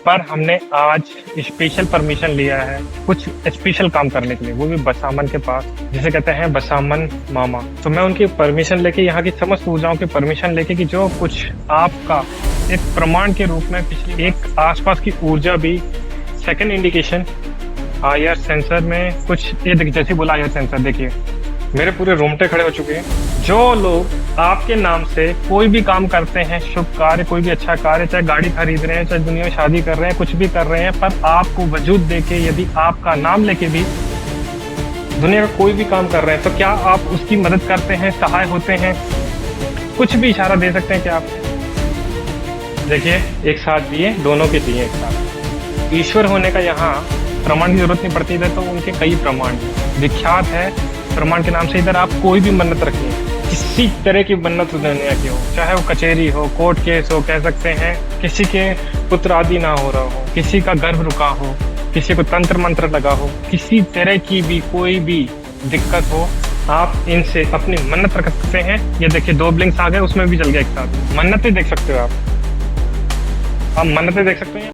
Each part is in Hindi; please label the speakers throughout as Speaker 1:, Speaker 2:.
Speaker 1: पर हमने आज स्पेशल परमिशन लिया है कुछ स्पेशल काम करने के लिए, वो भी बसामन के पास, जिसे कहते हैं बसामन मामा। तो मैं उनकी परमिशन लेके, यहाँ की समस्त ऊर्जाओं की परमिशन लेके कि जो कुछ आपका एक प्रमाण के रूप में पिछली एक आसपास की ऊर्जा भी सेकंड इंडिकेशन आईआर सेंसर में कुछ ये देखिए, जैसे बोला आईआर सेंसर, देखिए मेरे पूरे रोंगटे खड़े हो चुके हैं। जो लोग आपके नाम से कोई भी काम करते हैं, शुभ कार्य, कोई भी अच्छा कार्य, चाहे गाड़ी खरीद रहे हैं, चाहे दुनिया में शादी कर रहे हैं, कुछ भी कर रहे हैं, पर आपको वजूद देके यदि आपका नाम लेके भी दुनिया का कोई भी काम कर रहे हैं, तो क्या आप उसकी मदद करते हैं, सहाय होते हैं? कुछ भी इशारा दे सकते हैं क्या आप? देखिए एक साथ दिए, दोनों के दिए एक साथ। ईश्वर होने का यहाँ प्रमाण की जरूरत नहीं पड़ती, इधर तो उनके कई प्रमाण विख्यात है। प्रमाण के नाम से इधर आप कोई भी मन्नत रखिए, किसी तरह की मन्नत दुनिया की हो, चाहे वो कचहरी हो, कोर्ट केस हो, कह सकते हैं किसी के पुत्र आदि ना हो रहा हो, किसी का गर्भ रुका हो, किसी को तंत्र मंत्र लगा हो, किसी तरह की भी कोई भी दिक्कत हो, आप इनसे अपनी मन्नत रख सकते हैं। ये देखिए 2 ब्लिंक्स आ गए, उसमें भी जल गया एक साथ। मन्नतें देख सकते हो आप मन्नतें देख सकते हैं।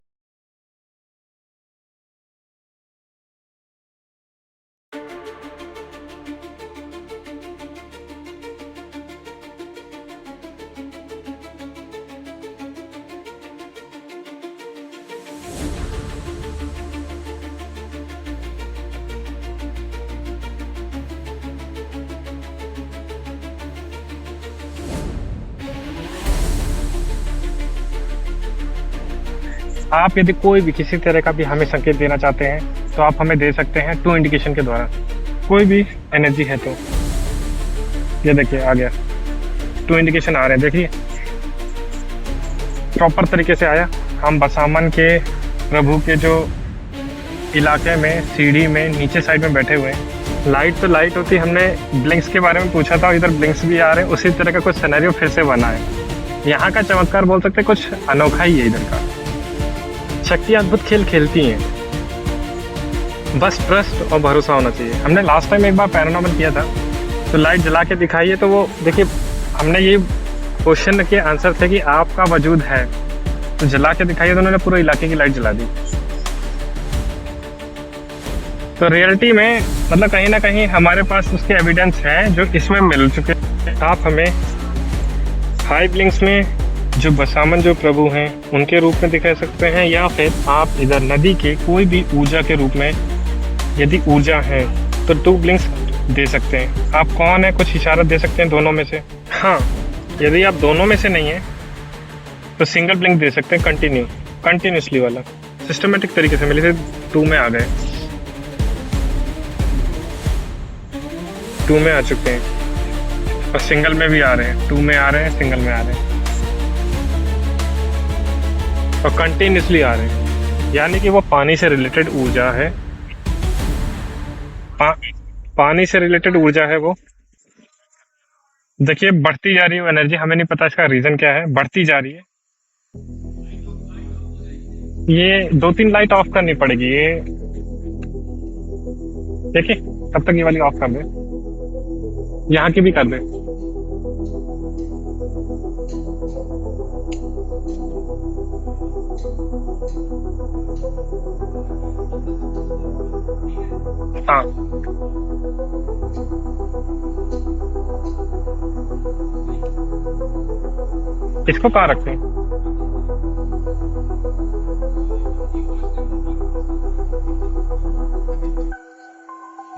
Speaker 1: आप यदि कोई भी किसी तरह का भी हमें संकेत देना चाहते हैं तो आप हमें दे सकते हैं 2 इंडिकेशन के द्वारा। कोई भी एनर्जी है तो ये देखिए आ गया, 2 इंडिकेशन आ रहे हैं, देखिए प्रॉपर तरीके से आया। हम बसामन के प्रभु के जो इलाके में सीढ़ी में नीचे साइड में बैठे हुए हैं। लाइट तो लाइट होती, हमने ब्लिंक्स के बारे में पूछा था, इधर ब्लिंक्स भी आ रहे हैं। उसी तरह का कुछ सिनेरियो फिर से बना है। यहाँ का चमत्कार बोल सकते हैं, कुछ अनोखा ही है। इधर का शक्ति अद्भुत खेल खेलती हैं, बस ट्रस्ट और भरोसा होना चाहिए। हमने लास्ट टाइम एक बार पैरानॉर्मल किया था, तो लाइट जला के दिखाइए, तो वो देखिए हमने ये क्वेश्चन के आंसर थे कि आपका वजूद है, तो जला के दिखाइए, तो उन्होंने पूरे इलाके की लाइट जला दी। तो रियलिटी में मतलब कहीं ना कहीं हमारे पास उसके एविडेंस हैं जो इसमें मिल चुके हैं। आप हमें हाई ब्लिंक्स में जो बसामन जो प्रभु हैं उनके रूप में दिखा सकते हैं, या फिर आप इधर नदी के कोई भी ऊर्जा के रूप में यदि ऊर्जा है तो 2 ब्लिंक्स दे सकते हैं। आप कौन है, कुछ इशारा दे सकते हैं दोनों में से। हाँ, यदि आप दोनों में से नहीं है तो सिंगल ब्लिंक दे सकते हैं, कंटिन्यूसली वाला, सिस्टमेटिक तरीके से मिले थे। 2 में आ गए, 2 में आ चुके हैं, और सिंगल में भी आ रहे हैं, 2 में आ रहे हैं, सिंगल में आ रहे हैं, और कंटिन्यूसली आ रहे हैं। यानी कि वो पानी से रिलेटेड ऊर्जा है, पानी से रिलेटेड ऊर्जा है वो। देखिए बढ़ती जा रही है एनर्जी, हमें नहीं पता इसका रीजन क्या है, बढ़ती जा रही है। ये 2-3 लाइट ऑफ करनी पड़ेगी, ये देखिए, तब तक ये वाली ऑफ कर दे, यहाँ की भी कर दे। हाँ, इसको कहाँ रखते हैं?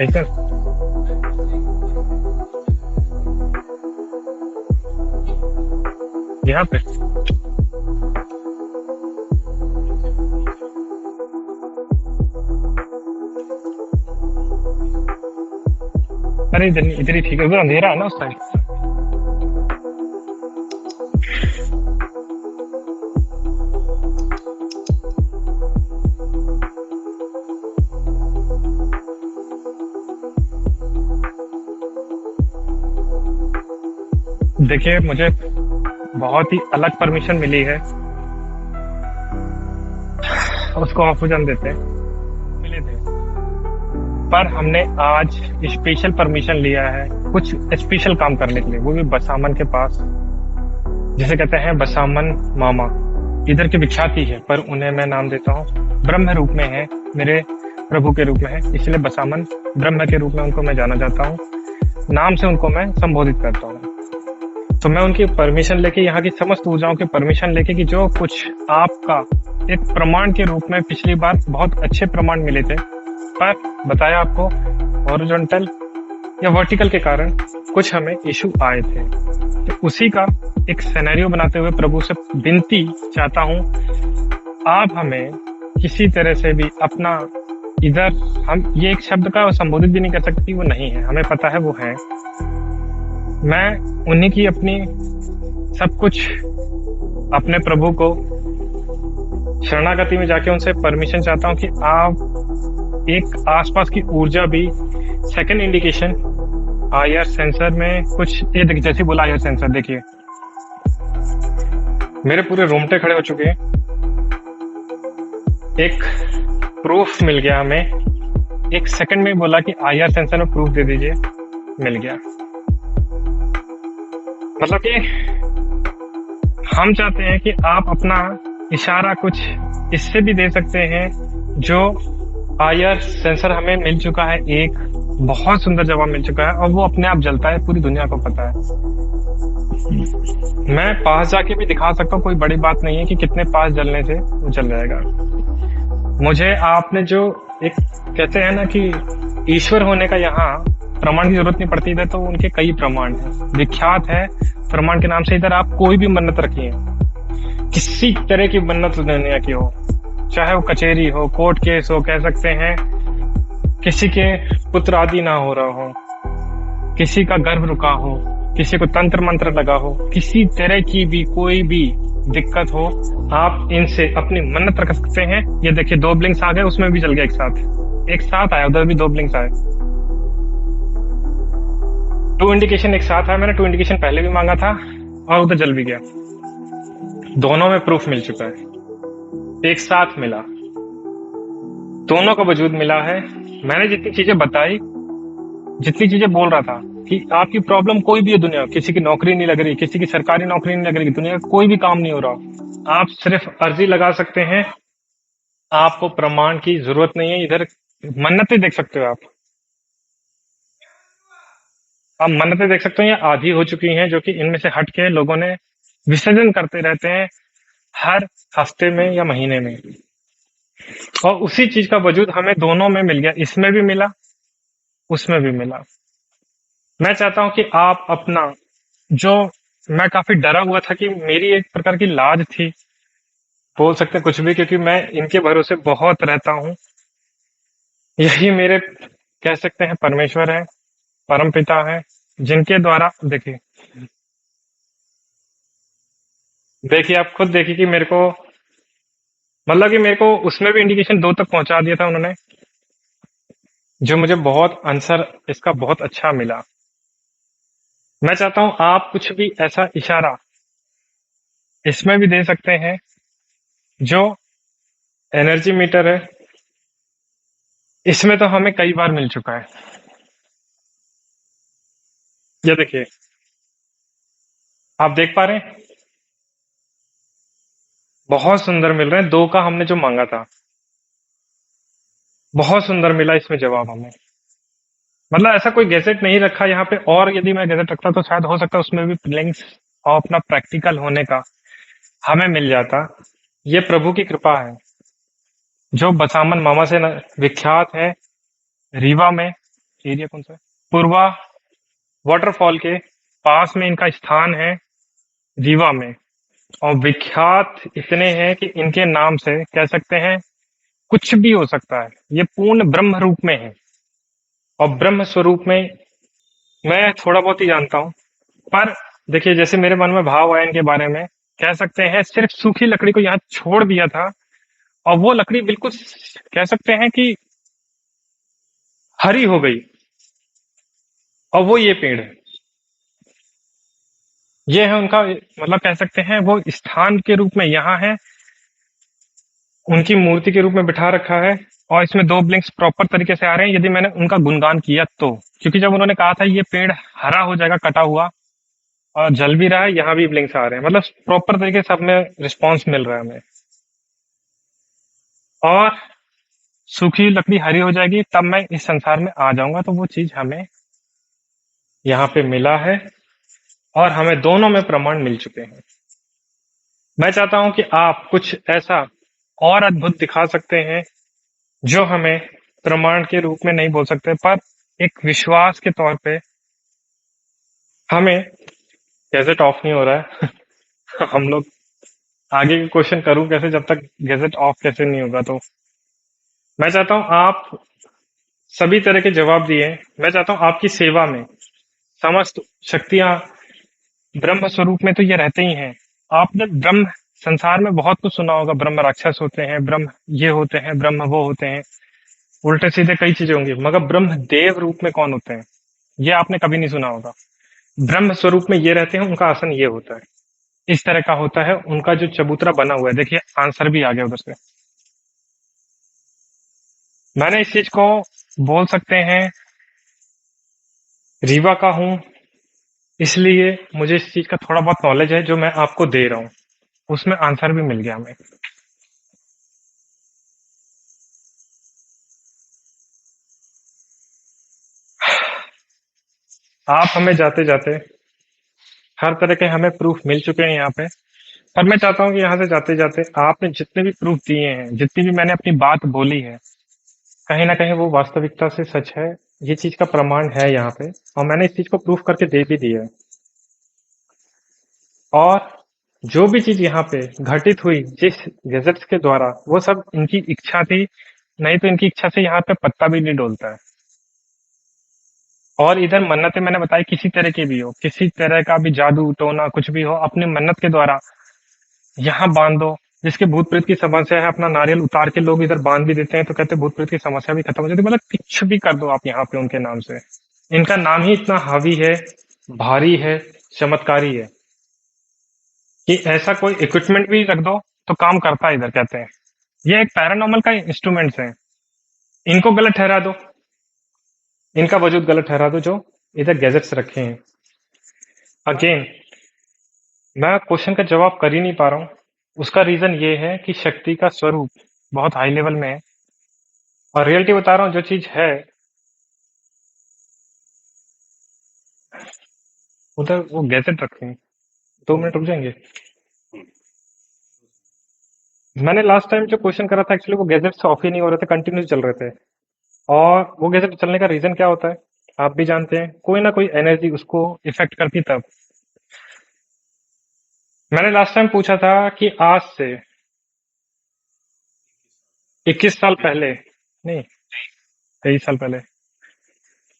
Speaker 1: ऐसा यहाँ पे अरे इधर ही ठीक है, उधर अंधेरा है ना उस साइड। देखिए मुझे बहुत ही अलग परमिशन मिली है, उसको ऑफिजन देते मिले थे, पर हमने आज स्पेशल परमिशन लिया है कुछ स्पेशल काम करने के लिए, वो भी बसामन के पास, जिसे कहते हैं बसामन मामा। इधर की विख्याति है, पर उन्हें मैं नाम देता हूँ ब्रह्म रूप में है, मेरे प्रभु के रूप में है, इसलिए बसामन ब्रह्म के रूप में उनको मैं जाना जाता हूँ, नाम से उनको मैं संबोधित करता हूँ। तो मैं उनकी परमिशन लेके, यहाँ की समस्त ऊर्जाओं की परमिशन लेके कि जो कुछ आपका एक प्रमाण के रूप में पिछली बार बहुत अच्छे प्रमाण मिले थे, पर बताया आपको हॉरिजॉन्टल या वर्टिकल के कारण कुछ हमें इशू आए थे, तो उसी का एक सिनेरियो बनाते हुए प्रभु से विनती चाहता हूँ, आप हमें किसी तरह से भी अपना, इधर हम ये एक शब्द का संबोधित भी नहीं कर सकते, वो नहीं है, हमें पता है वो है, मैं उन्हीं की अपनी सब कुछ अपने प्रभु को शरणागति में जाके उनसे परमिशन चाहता हूँ कि आप एक आसपास की ऊर्जा भी, सेकंड इंडिकेशन आईआर सेंसर में कुछ ये देखिए, जैसे बोला आईआर सेंसर, देखिए मेरे पूरे रोंगटे खड़े हो चुके हैं, एक प्रूफ मिल गया हमें, एक सेकंड में बोला कि आईआर सेंसर में प्रूफ दे दीजिए, मिल गया। मतलब कि हम चाहते हैं कि आप अपना इशारा कुछ इससे भी दे सकते हैं, जो आईआर सेंसर हमें मिल चुका है, एक बहुत सुंदर जवाब मिल चुका है और वो अपने आप जलता है, पूरी दुनिया को पता है। मैं पास जाके भी दिखा सकता हूँ, कोई बड़ी बात नहीं है कि कितने पास जलने से वो जल जाएगा। मुझे आपने जो एक कहते हैं ना कि ईश्वर होने का यहाँ प्रमाण की जरूरत नहीं पड़ती, इधर तो उनके कई प्रमाण हैं, विख्यात है प्रमाण के नाम से। इधर आप कोई भी मन्नत रखिए, किसी तरह की मन्नत दुनिया की हो, चाहे वो कचेरी हो, कोर्ट केस हो, कह सकते हैं किसी के पुत्र आदि ना हो रहा हो, किसी का गर्भ रुका हो, किसी को तंत्र मंत्र लगा हो, किसी तरह की भी कोई भी दिक्कत हो, आप इनसे अपनी मन्नत रख सकते हैं। ये देखिए 2 ब्लिंक्स आ गए, उसमें भी जल गया एक साथ आया, उधर भी 2 ब्लिंक्स आए, 2 इंडिकेशन एक साथ आया। मैंने 2 इंडिकेशन पहले भी मांगा था और उधर जल भी गया, दोनों में प्रूफ मिल चुका है, एक साथ मिला, दोनों का वजूद मिला है। मैंने जितनी चीजें बताई, जितनी चीजें बोल रहा था कि आपकी प्रॉब्लम कोई भी है दुनिया, किसी की नौकरी नहीं लग रही, किसी की सरकारी नौकरी नहीं लग रही, दुनिया का कोई भी काम नहीं हो रहा, आप सिर्फ अर्जी लगा सकते हैं, आपको प्रमाण की जरूरत नहीं है। इधर मन्नतें देख सकते हो आप मन्नतें देख सकते हो, ये आधी हो चुकी हैं, जो कि इनमें से हट के लोगों ने विसर्जन करते रहते हैं हर हफ्ते में या महीने में, और उसी चीज का वजूद हमें दोनों में मिल गया, इसमें भी मिला, उसमें भी मिला। मैं चाहता हूं कि आप अपना, जो मैं काफी डरा हुआ था कि मेरी एक प्रकार की लाज थी, बोल सकते हैं कुछ भी, क्योंकि मैं इनके भरोसे बहुत रहता हूं, यही मेरे कह सकते हैं परमेश्वर है, परम पिता है, जिनके द्वारा देखिए देखिए आप खुद देखिए कि मेरे को, मतलब कि मेरे को उसमें भी इंडिकेशन 2 तक पहुंचा दिया था उन्होंने, जो मुझे बहुत आंसर इसका बहुत अच्छा मिला। मैं चाहता हूं आप कुछ भी ऐसा इशारा इसमें भी दे सकते हैं, जो एनर्जी मीटर है, इसमें तो हमें कई बार मिल चुका है। ये देखिए आप देख पा रहे हैं, बहुत सुंदर मिल रहे हैं, 2 का हमने जो मांगा था, बहुत सुंदर मिला इसमें जवाब हमें। मतलब ऐसा कोई गैजेट नहीं रखा यहाँ पे, और यदि मैं गैजेट रखता तो शायद हो सकता है उसमें भी लिंक्स और अपना प्रैक्टिकल होने का हमें मिल जाता। ये प्रभु की कृपा है, जो बसामन मामा से विख्यात है, रीवा में, एरिया कौन सा है, पूर्वा वाटरफॉल के पास में इनका स्थान है, रीवा में, और विख्यात इतने हैं कि इनके नाम से कह सकते हैं कुछ भी हो सकता है। ये पूर्ण ब्रह्म रूप में है, और ब्रह्म स्वरूप में मैं थोड़ा बहुत ही जानता हूँ, पर देखिए जैसे मेरे मन में भाव आया इनके बारे में, कह सकते हैं सिर्फ सूखी लकड़ी को यहाँ छोड़ दिया था, और वो लकड़ी बिल्कुल कह सकते हैं कि हरी हो गई, और वो ये पेड़ है, ये है उनका, मतलब कह सकते हैं वो स्थान के रूप में यहाँ है, उनकी मूर्ति के रूप में बिठा रखा है, और इसमें 2 ब्लिंक्स प्रॉपर तरीके से आ रहे हैं यदि मैंने उनका गुणगान किया तो, क्योंकि जब उन्होंने कहा था ये पेड़ हरा हो जाएगा कटा हुआ, और जल भी रहा है, यहाँ भी ब्लिंक्स आ रहे हैं, मतलब प्रॉपर तरीके से सब में रिस्पॉन्स मिल रहा है हमें। और सूखी लकड़ी हरी हो जाएगी, तब मैं इस संसार में आ जाऊंगा, तो वो चीज हमें यहाँ पे मिला है और हमें दोनों में प्रमाण मिल चुके हैं। मैं चाहता हूं कि आप कुछ ऐसा और अद्भुत दिखा सकते हैं जो हमें प्रमाण के रूप में नहीं बोल सकते, पर एक विश्वास के तौर पे हमें। गैजेट ऑफ नहीं हो रहा है। हम लोग आगे के क्वेश्चन करूं कैसे जब तक गैजेट ऑफ कैसे नहीं होगा। तो मैं चाहता हूं आप सभी तरह के जवाब दिए। मैं चाहता हूं आपकी सेवा में समस्त शक्तियां ब्रह्म स्वरूप में तो ये रहते ही हैं। आपने ब्रह्म संसार में बहुत कुछ सुना होगा, ब्रह्म राक्षस होते हैं, ब्रह्म ये होते हैं, ब्रह्म वो होते हैं, उल्टे सीधे कई चीजें होंगी, मगर ब्रह्म देव रूप में कौन होते हैं ये आपने कभी नहीं सुना होगा। ब्रह्म स्वरूप में ये रहते हैं, उनका आसन ये होता है, इस तरह का होता है उनका जो चबूतरा बना हुआ है। देखिए आंसर भी आ गया उधर से। मैंने इस चीज को बोल सकते हैं रीवा का हूं, इसलिए मुझे इस चीज का थोड़ा बहुत नॉलेज है जो मैं आपको दे रहा हूं, उसमें आंसर भी मिल गया हमें। आप हमें जाते जाते हर तरह के हमें प्रूफ मिल चुके हैं यहाँ पे। पर मैं चाहता हूँ कि यहाँ से जाते जाते आपने जितने भी प्रूफ दिए हैं, जितनी भी मैंने अपनी बात बोली है, कहीं ना कहीं वो वास्तविकता से सच है। ये चीज का प्रमाण है यहाँ पे, और मैंने इस चीज को प्रूफ करके दे भी दिया है। और जो भी चीज यहाँ पे घटित हुई जिस गैजेट्स के द्वारा, वो सब इनकी इच्छा थी, नहीं तो इनकी इच्छा से यहाँ पे पत्ता भी नहीं डोलता है। और इधर मन्नतें मैंने बताई, किसी तरह की भी हो, किसी तरह का भी जादू टोना कुछ भी हो, अपनी मन्नत के द्वारा यहाँ बांध दो। जिसके भूत प्रेत की समस्या है, अपना नारियल उतार के लोग इधर बांध भी देते हैं, तो कहते हैं भूत प्रेत की समस्या भी खत्म हो जाती है। मतलब कुछ भी कर दो आप यहाँ पे उनके नाम से। इनका नाम ही इतना हावी है, भारी है, चमत्कारी है कि ऐसा कोई इक्विपमेंट भी रख दो तो काम करता है इधर, कहते हैं। ये एक पैरानॉर्मल का इंस्ट्रूमेंट्स है। इनको गलत ठहरा दो, इनका वजूद गलत ठहरा दो जो इधर गैजेट्स रखे हैं। अगेन मैं क्वेश्चन का जवाब कर ही नहीं पा रहा हूँ। उसका रीजन ये है कि शक्ति का स्वरूप बहुत हाई लेवल में है, और रियलिटी बता रहा हूँ जो चीज है। उधर वो गैजेट रखे हैं, 2 मिनट रुक जाएंगे। मैंने लास्ट टाइम जो क्वेश्चन करा था, एक्चुअली वो गैजेट्स ऑफ ही नहीं हो रहे थे, कंटिन्यू चल रहे थे। और वो गैजेट चलने का रीजन क्या होता है आप भी जानते हैं, कोई ना कोई एनर्जी उसको इफेक्ट करती तब। मैंने लास्ट टाइम पूछा था कि आज से 21 साल पहले, नहीं 23 साल पहले,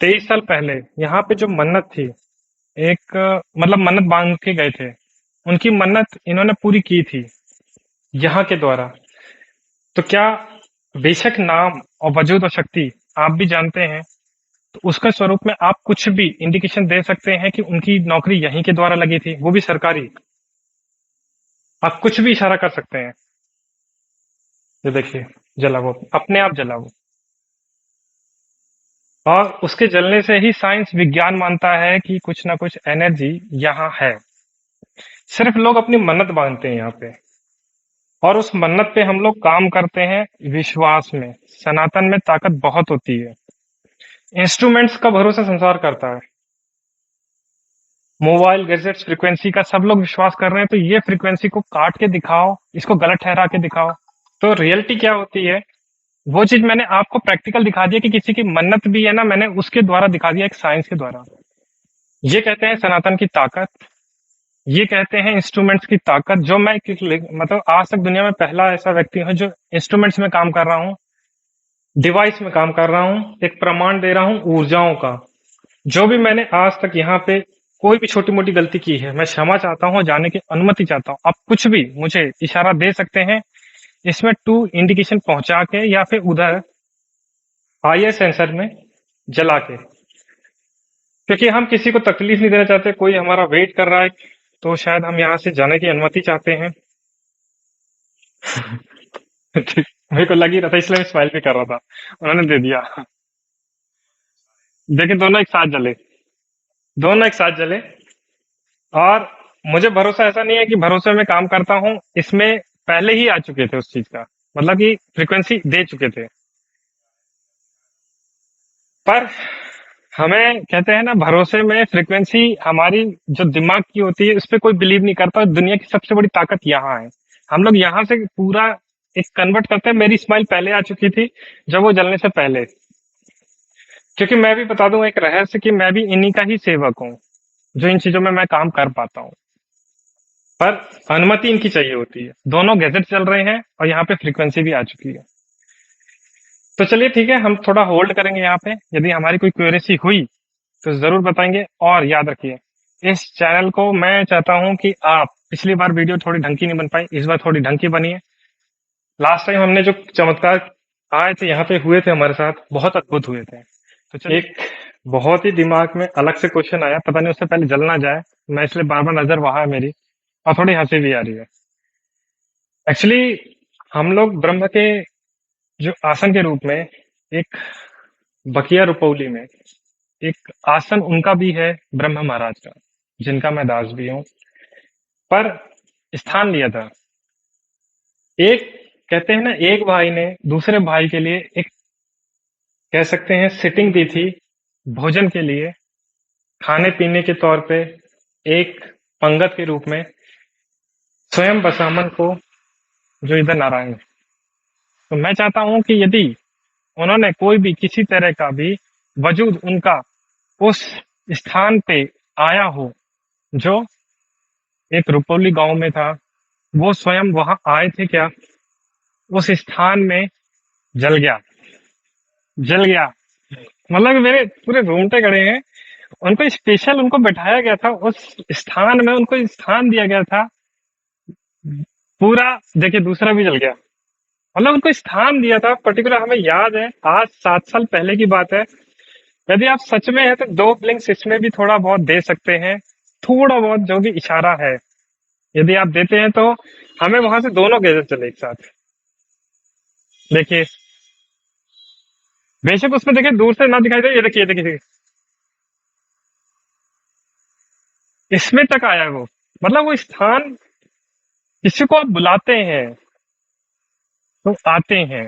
Speaker 1: 23 साल पहले यहाँ पे जो मन्नत थी, एक मतलब मन्नत बांध के गए थे, उनकी मन्नत इन्होंने पूरी की थी यहाँ के द्वारा। तो क्या बेशक नाम और वजूद और शक्ति आप भी जानते हैं, तो उसका स्वरूप में आप कुछ भी इंडिकेशन दे सकते हैं कि उनकी नौकरी यहीं के द्वारा लगी थी, वो भी सरकारी। आप कुछ भी इशारा कर सकते हैं। ये देखिए जला, वो अपने आप जला वो। और उसके जलने से ही साइंस विज्ञान मानता है कि कुछ ना कुछ एनर्जी यहाँ है। सिर्फ लोग अपनी मन्नत बांधते हैं यहाँ पे, और उस मन्नत पे हम लोग काम करते हैं विश्वास में। सनातन में ताकत बहुत होती है। इंस्ट्रूमेंट्स का भरोसा संसार करता है, मोबाइल गैजेट्स फ्रीक्वेंसी का सब लोग विश्वास कर रहे हैं, तो ये फ्रीक्वेंसी को काट के दिखाओ, इसको गलत ठहरा के दिखाओ। तो रियलिटी क्या होती है, वो चीज मैंने आपको प्रैक्टिकल दिखा दिया कि किसी की मन्नत भी है ना, मैंने उसके द्वारा दिखा दिया, एक साइंस के द्वारा। ये कहते हैं सनातन की ताकत, ये कहते हैं इंस्ट्रूमेंट्स की ताकत। जो मैं मतलब आज तक दुनिया में पहला ऐसा व्यक्ति हूं जो इंस्ट्रूमेंट्स में काम कर रहा हूं, डिवाइस में काम कर रहा हूं, एक प्रमाण दे रहा हूं ऊर्जाओं का। जो भी मैंने आज तक यहाँ पे कोई भी छोटी मोटी गलती की है, मैं क्षमा चाहता हूँ, जाने की अनुमति चाहता हूँ। आप कुछ भी मुझे इशारा दे सकते हैं इसमें टू इंडिकेशन पहुंचा के, या फिर उधर आईएस सेंसर में जला के, क्योंकि हम किसी को तकलीफ नहीं देना चाहते। कोई हमारा वेट कर रहा है, तो शायद हम यहाँ से जाने की अनुमति चाहते हैं। मेरे को लग ही रहा था, इसलिए मैं स्माइल भी कर रहा था, उन्होंने दे दिया। देखिए दोनों एक साथ जले, दोनों एक साथ जले। और मुझे भरोसा ऐसा नहीं है कि भरोसे में काम करता हूँ, इसमें पहले ही आ चुके थे उस चीज का, मतलब कि फ्रीक्वेंसी दे चुके थे। पर हमें कहते हैं ना, भरोसे में फ्रीक्वेंसी हमारी जो दिमाग की होती है उस पे कोई बिलीव नहीं करता, और दुनिया की सबसे बड़ी ताकत यहाँ है। हम लोग यहाँ से पूरा एक कन्वर्ट करते हैं। मेरी स्माइल पहले आ चुकी थी, जब वो जलने से पहले। क्योंकि मैं भी बता दूं एक रहस्य कि मैं भी इन्हीं का ही सेवक हूँ, जो इन चीजों में मैं काम कर पाता हूँ। पर अनुमति इनकी चाहिए होती है। दोनों गैजेट चल रहे हैं और यहाँ पे फ्रीक्वेंसी भी आ चुकी है। तो चलिए ठीक है, हम थोड़ा होल्ड करेंगे यहाँ पे। यदि हमारी कोई क्वेरीसी हुई तो जरूर बताएंगे। और याद रखिए, इस चैनल को मैं चाहता हूं कि आप, पिछली बार वीडियो थोड़ी ढंग की नहीं बन पाई, इस बार थोड़ी ढंग की बनी है। लास्ट टाइम हमने जो चमत्कार आए थे यहाँ पे, हुए थे हमारे साथ, बहुत अद्भुत हुए थे। तो चलिए, एक बहुत ही दिमाग में अलग से क्वेश्चन आया, पता नहीं उससे पहले जल ना जाए, मैं इसलिए बार बार नजर वहां है मेरी, और थोड़ी हंसी भी आ रही है। एक्चुअली हम लोग ब्रह्म के जो आसन के रूप में, एक बकिया रुपौली में एक आसन उनका भी है, ब्रह्म महाराज का, जिनका मैं दास भी हूँ। पर स्थान लिया था एक, कहते हैं ना, एक भाई ने दूसरे भाई के लिए एक, कह सकते हैं, सिटिंग दी थी, भोजन के लिए, खाने पीने के तौर पे, एक पंगत के रूप में, स्वयं बसामन को, जो इधर नारायण। तो मैं चाहता हूं कि यदि उन्होंने कोई भी किसी तरह का भी वजूद उनका उस स्थान पे आया हो, जो एक रुपौली गांव में था, वो स्वयं वहां आए थे क्या, उस स्थान में जल गया, जल गया। मतलब कि मेरे पूरे रोंगटे खड़े हैं। उनको स्पेशल, उनको बैठाया गया था उस स्थान में, उनको स्थान दिया गया था पूरा। देखिए, दूसरा भी जल गया। मतलब उनको स्थान दिया था पर्टिकुलर, हमें याद है, आज 7 साल पहले की बात है। यदि आप सच में है तो दो ब्लिंक्स इसमें भी थोड़ा बहुत दे सकते हैं, थोड़ा बहुत जो भी इशारा है, यदि आप देते हैं तो हमें वहां से दोनों गैजेट चले एक साथ। देखिए, बेशक उसमें देखिए दूर से ना दिखाई दे, ये देखिए, देखिए इसमें तक आया है वो। मतलब वो स्थान, किसी को आप बुलाते हैं तो आते हैं,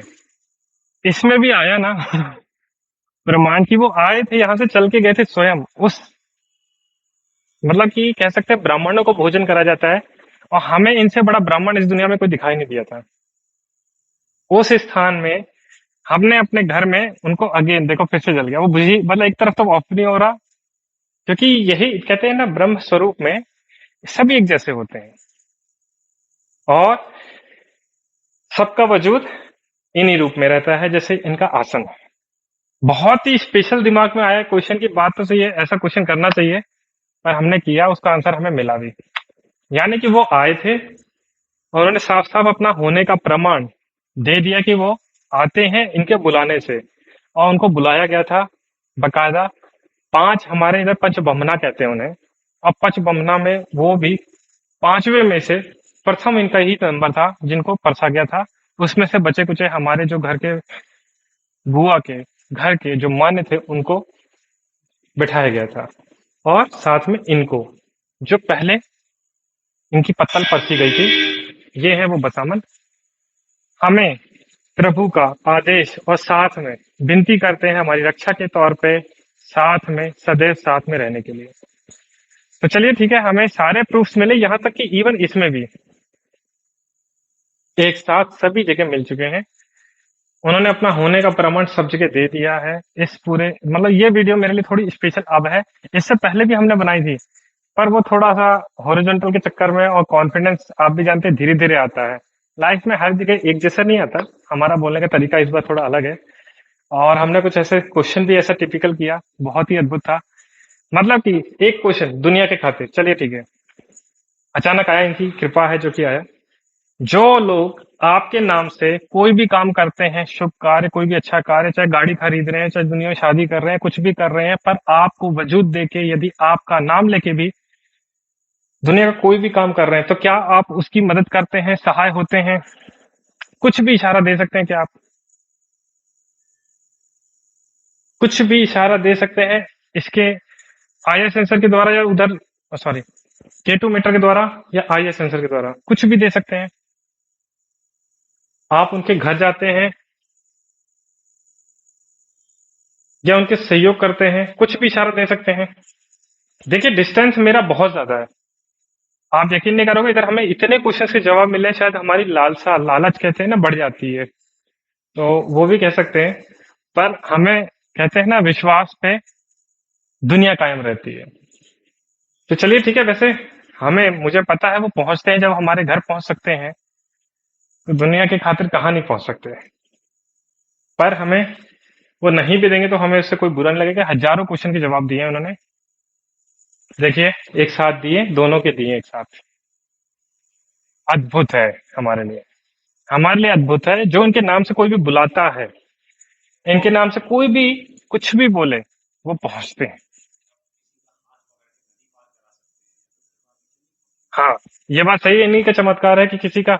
Speaker 1: इसमें भी आया ना। ब्रह्मांड की वो आए थे, यहाँ से चल के गए थे स्वयं उस, मतलब कि कह सकते हैं ब्राह्मणों को भोजन करा जाता है, और हमें इनसे बड़ा ब्राह्मण इस दुनिया में कोई दिखाई नहीं दिया था। उस स्थान में हमने अपने घर में उनको, अगेन देखो फिर से जल गया वो, बुझी, मतलब एक तरफ तो ऑफ नहीं हो रहा। क्योंकि यही कहते हैं ना, ब्रह्म स्वरूप में सभी एक जैसे होते हैं, और सबका वजूद इन्हीं रूप में रहता है, जैसे इनका आसन। बहुत ही स्पेशल दिमाग में आया क्वेश्चन की बात, तो सही है, ऐसा क्वेश्चन करना चाहिए, पर हमने किया, उसका आंसर हमें मिला भी। यानी कि वो आए थे और उन्होंने साफ साफ अपना होने का प्रमाण दे दिया कि वो आते हैं इनके बुलाने से, और उनको बुलाया गया था बकायदा। 5, हमारे इधर पंच बमना कहते हैं उन्हें, और पंच बमना में वो भी 5वें में से प्रथम इनका ही नंबर था जिनको परसा गया था। उसमें से बचे कुचे हमारे जो घर के बुआ के घर के जो मान्य थे, उनको बिठाया गया था, और साथ में इनको, जो पहले इनकी पत्तल परसी गई थी, ये है वो बसामन। हमें प्रभु का आदेश, और साथ में विनती करते हैं हमारी रक्षा के तौर पे, साथ में सदैव साथ में रहने के लिए। तो चलिए ठीक है, हमें सारे प्रूफ्स मिले, यहाँ तक कि इवन इसमें भी एक साथ सभी जगह मिल चुके हैं। उन्होंने अपना होने का प्रमाण सब जगह दे दिया है। इस पूरे, मतलब ये वीडियो मेरे लिए थोड़ी स्पेशल अब है, इससे पहले भी हमने बनाई थी, पर वो थोड़ा सा हॉरिजॉन्टल के चक्कर में, और कॉन्फिडेंस आप भी जानते हैं धीरे धीरे आता है। लाइफ में हर जगह एक जैसा नहीं आता, हमारा बोलने का तरीका इस बार थोड़ा अलग है। और हमने कुछ ऐसे क्वेश्चन भी ऐसा टिपिकल किया, बहुत ही अद्भुत था। मतलब कि एक क्वेश्चन दुनिया के खातिर, चलिए ठीक है, अचानक आया, इनकी कृपा है जो कि आया। जो लोग आपके नाम से कोई भी काम करते हैं, शुभ कार्य, कोई भी अच्छा कार्य, चाहे गाड़ी खरीद रहे हैं, चाहे दुनिया में शादी कर रहे हैं, कुछ भी कर रहे हैं, पर आपको वजूद देके यदि आपका नाम लेके भी दुनिया का कोई भी काम कर रहे हैं, तो क्या आप उसकी मदद करते हैं, सहाय होते हैं? कुछ भी इशारा दे सकते हैं क्या आप? कुछ भी इशारा दे सकते हैं इसके आईआर सेंसर के द्वारा, या उधर, सॉरी, K2 मीटर के द्वारा या IS सेंसर के द्वारा कुछ भी दे सकते हैं। आप उनके घर जाते हैं या उनके सहयोग करते हैं, कुछ भी इशारा दे सकते हैं। देखिए डिस्टेंस मेरा बहुत ज्यादा है, आप यकीन नहीं करोगे, अगर हमें इतने क्वेश्चन के जवाब मिले शायद हमारी लालसा, लालच कहते हैं ना, बढ़ जाती है, तो वो भी कह सकते हैं। पर हमें कहते हैं ना, विश्वास पे दुनिया कायम रहती है। तो चलिए ठीक है, वैसे हमें, मुझे पता है वो पहुंचते हैं, जब हमारे घर पहुंच सकते हैं तो दुनिया की खातिर कहाँ नहीं पहुंच सकते। पर हमें वो नहीं भी देंगे तो हमें उससे कोई बुरा नहीं लगेगा। हजारों क्वेश्चन के जवाब दिए हैं उन्होंने, देखिए एक साथ दिए, दोनों के दिए एक साथ। अद्भुत है हमारे लिए, हमारे लिए अद्भुत है। जो इनके नाम से कोई भी बुलाता है, इनके नाम से कोई भी कुछ भी बोले, वो पहुंचते हैं। हाँ, ये बात सही है, इन्हीं का चमत्कार है कि किसी का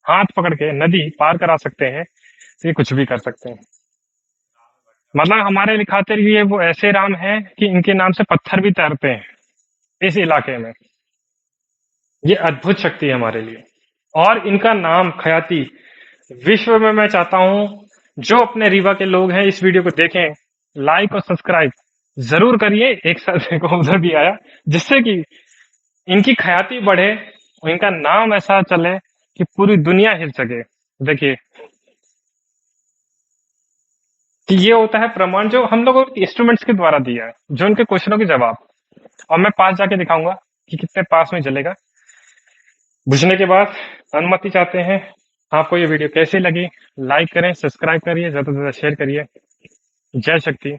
Speaker 1: हाथ पकड़ के नदी पार करा सकते हैं, तो ये कुछ भी कर सकते हैं। मतलब हमारे खातिर ये वो ऐसे राम हैं कि इनके नाम से पत्थर भी तैरते हैं इस इलाके में। ये अद्भुत शक्ति है हमारे लिए। और इनका नाम ख्याति विश्व में, मैं चाहता हूं जो अपने रीवा के लोग हैं इस वीडियो को देखें, लाइक और सब्सक्राइब जरूर करिए। एक साथ देखो उधर भी आया, जिससे कि इनकी ख्याति बढ़े और इनका नाम ऐसा चले कि पूरी दुनिया हिल सके। देखिए कि ये होता है प्रमाण जो हम लोगों के इंस्ट्रूमेंट्स के द्वारा दिया है, जो उनके क्वेश्चनों के जवाब। और मैं पास जाके दिखाऊंगा कि कितने पास में चलेगा। बुझने के बाद अनुमति चाहते हैं। आपको ये वीडियो कैसी लगी, लाइक करें, सब्सक्राइब करिए, ज्यादा से ज्यादा शेयर करिए। जय शक्ति,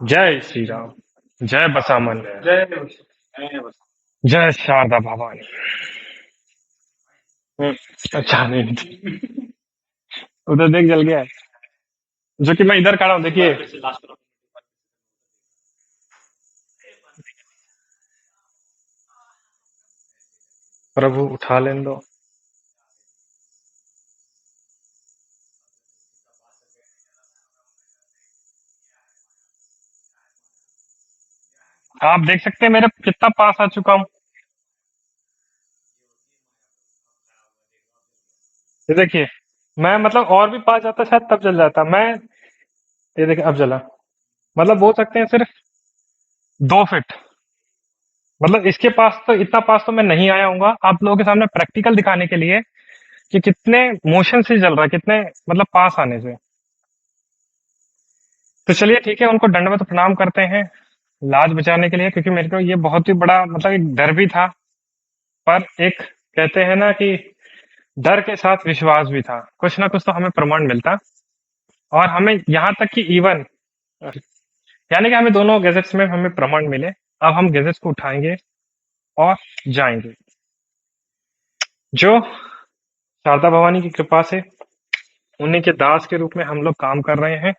Speaker 1: जय श्री राम, जय बसामन, जय शारदा भवानी। अच्छा नहीं, उधर देख जल गया है, जो कि मैं इधर खड़ा हूँ, देखिए। प्रभु उठा लेने दो। आप देख सकते हैं मेरे कितना पास आ चुका हूँ। ये देखिए, मैं मतलब और भी पास जाता शायद तब जल जाता मैं। ये देखिए अब जला, मतलब बोल सकते हैं सिर्फ 2 फीट। मतलब इसके पास तो, इतना पास तो मैं नहीं आया हूँ आप लोगों के सामने प्रैक्टिकल दिखाने के लिए कि कितने मोशन से जल रहा है, कितने मतलब पास आने से। तो चलिए ठीक है, उनको दंडवत प्रणाम करते हैं लाज बचाने के लिए, क्योंकि मेरे को ये बहुत ही बड़ा मतलब एक डर भी था। पर एक कहते हैं ना कि डर के साथ विश्वास भी था, कुछ ना कुछ तो हमें प्रमाण मिलता। और हमें यहाँ तक कि इवन, यानी कि हमें दोनों गैजेट्स में हमें प्रमाण मिले। अब हम गैजेट्स को उठाएंगे और जाएंगे, जो शारदा भवानी की कृपा से उन्हीं के दास के रूप में हम लोग काम कर रहे हैं।